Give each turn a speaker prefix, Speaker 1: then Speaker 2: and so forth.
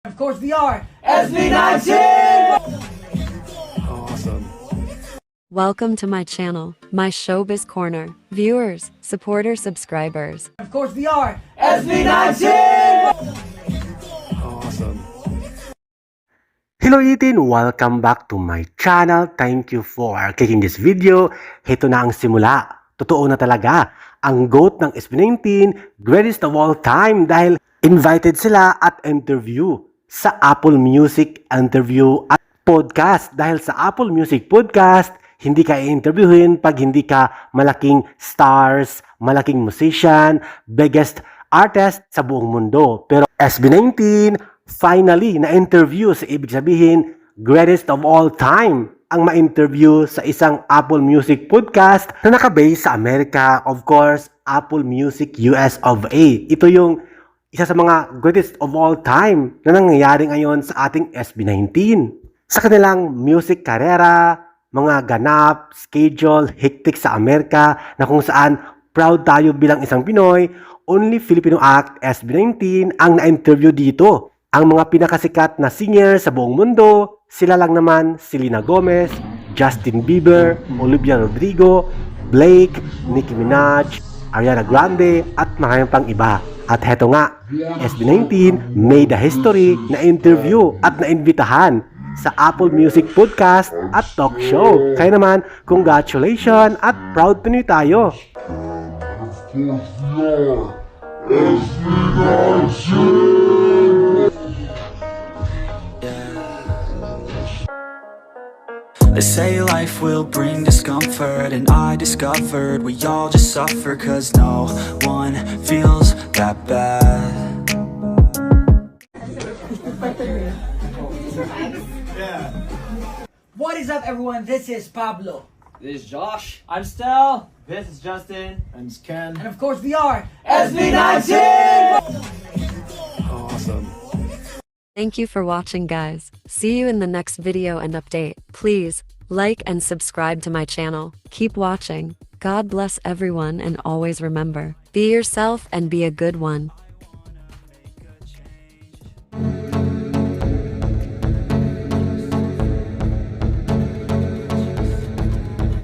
Speaker 1: Of course we are SB19!
Speaker 2: Awesome.
Speaker 3: Welcome to my channel, my Showbiz Corner. Viewers, supporters, subscribers.
Speaker 1: Of course we are SB19!
Speaker 2: Awesome. Hello Itin! Welcome back to my channel. Thank you for clicking this video. Ito na ang simula. Totoo na talaga. Ang GOAT ng SB19, greatest of all time dahil invited sila at interview sa Apple Music interview at podcast. Dahil sa Apple Music podcast, hindi ka i-interviewin pag hindi ka malaking stars, malaking musician, biggest artist sa buong mundo. Pero SB19, finally, na-interview sa ibig sabihin, greatest of all time ang ma-interview sa isang Apple Music podcast na nakabase sa Amerika, of course, Apple Music US of A. Ito yung isa sa mga greatest of all time na nangyayari ngayon sa ating SB19. Sa kanilang music karera, mga ganap, schedule, hektik sa Amerika na kung saan proud tayo bilang isang Pinoy, only Filipino act SB19 ang na-interview dito. Ang mga pinakasikat na singer sa buong mundo, sila lang naman Selena Gomez, Justin Bieber, Olivia Rodrigo, Blake, Nicki Minaj, Ariana Grande at marami pang iba. At heto nga, SB19 made a history na interview at naimbitahan sa Apple Music Podcast at Talk Show. Kaya naman, congratulations at proud Pinoy tayo!
Speaker 4: They say life will bring discomfort, and I discovered we all just suffer, cause no one feels that bad.
Speaker 1: What is up everyone? This is Pablo.
Speaker 5: This is Josh. I'm Stel.
Speaker 6: This is Justin.
Speaker 2: And Ken.
Speaker 1: And of course we are SB19!
Speaker 2: Awesome.
Speaker 3: Thank you for watching, guys. See you in the next video and update. Please like and subscribe to my channel. Keep watching. God bless everyone, and always remember, be yourself and be a good one.